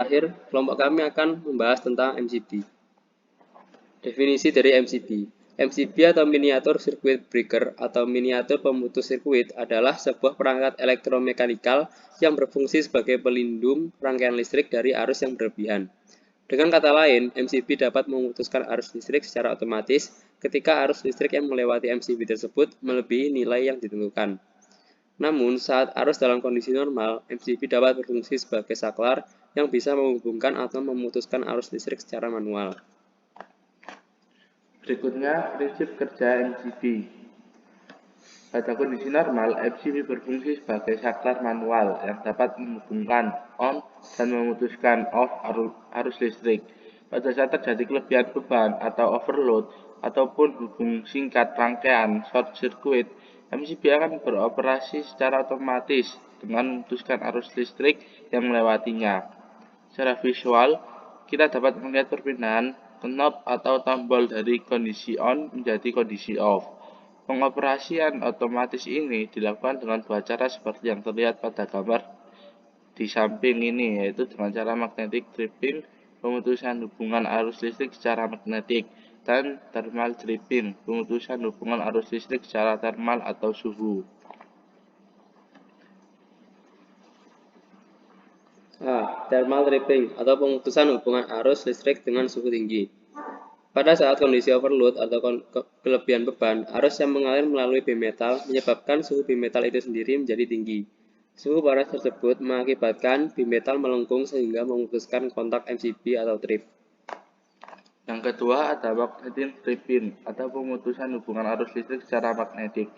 Akhir, kelompok kami akan membahas tentang MCB. Definisi dari MCB. MCB atau miniatur circuit breaker atau miniatur pemutus sirkuit adalah sebuah perangkat elektromekanikal yang berfungsi sebagai pelindung rangkaian listrik dari arus yang berlebihan. Dengan kata lain, MCB dapat memutuskan arus listrik secara otomatis ketika arus listrik yang melewati MCB tersebut melebihi nilai yang ditentukan. Namun, saat arus dalam kondisi normal, MCB dapat berfungsi sebagai saklar yang bisa menghubungkan atau memutuskan arus listrik secara manual. Berikutnya, prinsip kerja MCB. Pada kondisi normal, MCB berfungsi sebagai saklar manual yang dapat menghubungkan on dan memutuskan off arus listrik. Pada saat terjadi kelebihan beban atau overload ataupun hubung singkat rangkaian short circuit, MCB akan beroperasi secara otomatis dengan memutuskan arus listrik yang melewatinya. Secara visual, kita dapat melihat perpindahan knob atau tombol dari kondisi on menjadi kondisi off. Pengoperasian otomatis ini dilakukan dengan dua cara seperti yang terlihat pada gambar di samping ini, yaitu dengan cara magnetic tripping, pemutusan hubungan arus listrik secara magnetik, dan thermal tripping, pemutusan hubungan arus listrik secara thermal atau suhu. Thermal tripping atau pemutusan hubungan arus listrik dengan suhu tinggi. Pada saat kondisi overload atau kelebihan beban, arus yang mengalir melalui bimetal menyebabkan suhu bimetal itu sendiri menjadi tinggi. Suhu panas tersebut mengakibatkan bimetal melengkung sehingga memutuskan kontak MCB atau trip. Yang kedua ada magnetic tripping atau pemutusan hubungan arus listrik secara magnetik.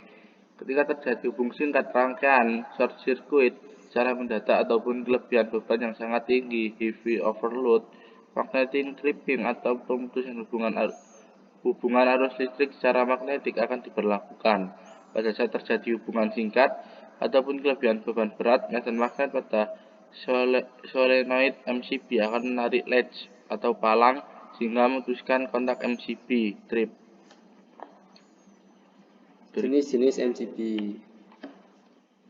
Ketika terjadi hubung singkat rangkaian short circuit secara mendadak ataupun kelebihan beban yang sangat tinggi heavy overload, magnetic tripping atau pemutusan hubungan arus listrik secara magnetik akan diberlakukan. Pada saat terjadi hubungan singkat ataupun kelebihan beban berat, medan magnet pada solenoid MCB akan menarik latch atau palang sehingga memutuskan kontak MCB trip. Jenis-jenis MCB.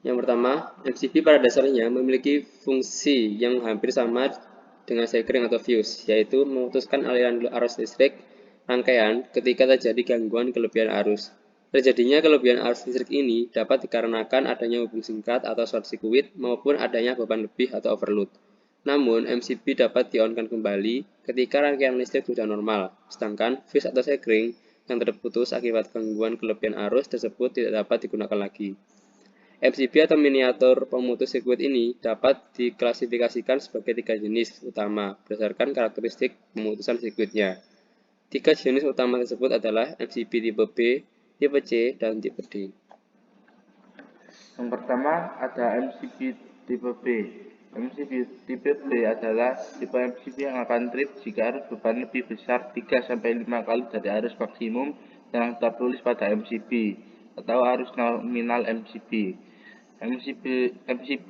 Yang pertama, MCB pada dasarnya memiliki fungsi yang hampir sama dengan sekring atau fuse, yaitu memutuskan aliran arus listrik rangkaian ketika terjadi gangguan kelebihan arus. Terjadinya kelebihan arus listrik ini dapat dikarenakan adanya hubung singkat atau short circuit maupun adanya beban lebih atau overload. Namun, MCB dapat di-on-kan kembali ketika rangkaian listrik sudah normal, sedangkan fuse atau sekring yang terputus akibat gangguan kelebihan arus tersebut tidak dapat digunakan lagi. MCB atau miniatur pemutus sirkuit ini dapat diklasifikasikan sebagai tiga jenis utama berdasarkan karakteristik pemutusan sirkuitnya. Tiga jenis utama tersebut adalah MCB tipe B, tipe C, dan tipe D. Yang pertama ada MCB tipe B. MCB tipe B adalah tipe MCB yang akan trip jika arus beban lebih besar 3-5 kali dari arus maksimum yang tertulis pada MCB atau arus nominal MCB. MCB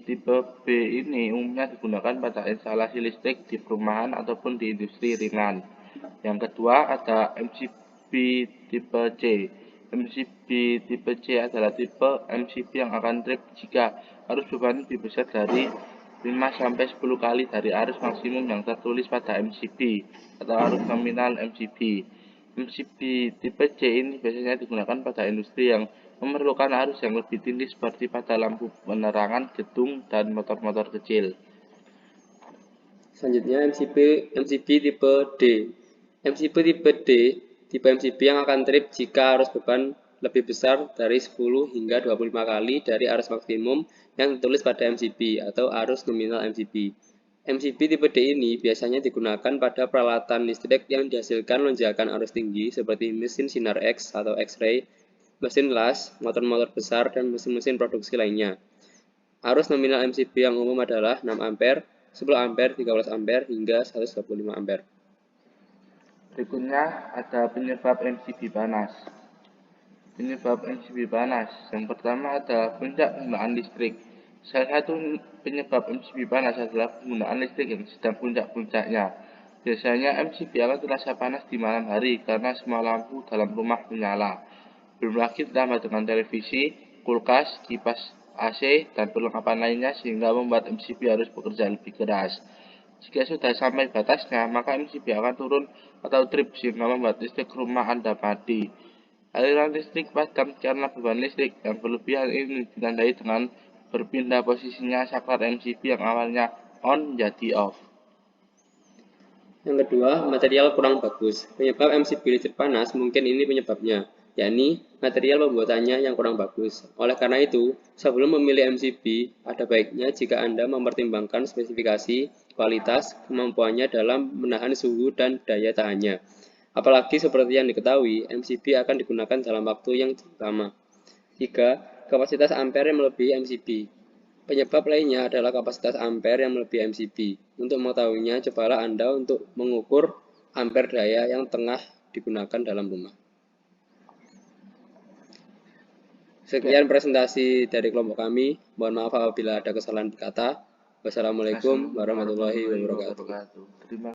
tipe B ini umumnya digunakan pada instalasi listrik di perumahan ataupun di industri ringan. Yang kedua ada MCB tipe C. MCB tipe C adalah tipe MCB yang akan trip jika arus beban lebih besar dari 5-10 kali dari arus maksimum yang tertulis pada MCB atau arus nominal MCB. MCB tipe C ini biasanya digunakan pada industri yang memerlukan arus yang lebih tinggi seperti pada lampu penerangan gedung dan motor-motor kecil. Selanjutnya MCB tipe D. MCB tipe D, tipe MCB yang akan trip jika arus beban lebih besar dari 10 hingga 25 kali dari arus maksimum yang ditulis pada MCB atau arus nominal MCB. MCB tipe D ini biasanya digunakan pada peralatan listrik yang dihasilkan lonjakan arus tinggi seperti mesin sinar X atau X-ray, mesin las, motor-motor besar, dan mesin-mesin produksi lainnya. Arus nominal MCB yang umum adalah 6 ampere, 10 ampere, 13 ampere, hingga 125 ampere. Berikutnya ada penyebab MCB panas. Penyebab MCB panas. Yang pertama ada puncak penggunaan listrik. Salah satu penyebab MCB panas adalah penggunaan listrik yang sedang puncak-puncaknya. Biasanya MCB akan terasa panas di malam hari karena semua lampu dalam rumah menyala. Belum lagi ditambah dengan televisi, kulkas, kipas AC, dan perlengkapan lainnya sehingga membuat MCB harus bekerja lebih keras. Jika sudah sampai batasnya, maka MCB akan turun atau trip sehingga membuat listrik rumah Anda mati. Aliran listrik padam karena beban listrik yang berlebihan ini ditandai dengan berpindah posisinya saklar MCB yang awalnya on menjadi off. Yang kedua, material kurang bagus. Penyebab MCB listrik panas mungkin ini penyebabnya, yakni material pembuatannya yang kurang bagus. Oleh karena itu, sebelum memilih MCB, ada baiknya jika Anda mempertimbangkan spesifikasi, kualitas, kemampuannya dalam menahan suhu dan daya tahannya. Apalagi seperti yang diketahui, MCB akan digunakan dalam waktu yang lama. 3. Kapasitas ampere yang melebihi MCB. Penyebab lainnya adalah kapasitas ampere yang melebihi MCB. Untuk mengetahuinya, cobalah Anda untuk mengukur ampere daya yang tengah digunakan dalam rumah. Sekian presentasi dari kelompok kami. Mohon maaf apabila ada kesalahan kata. Wassalamualaikum warahmatullahi wabarakatuh. Terima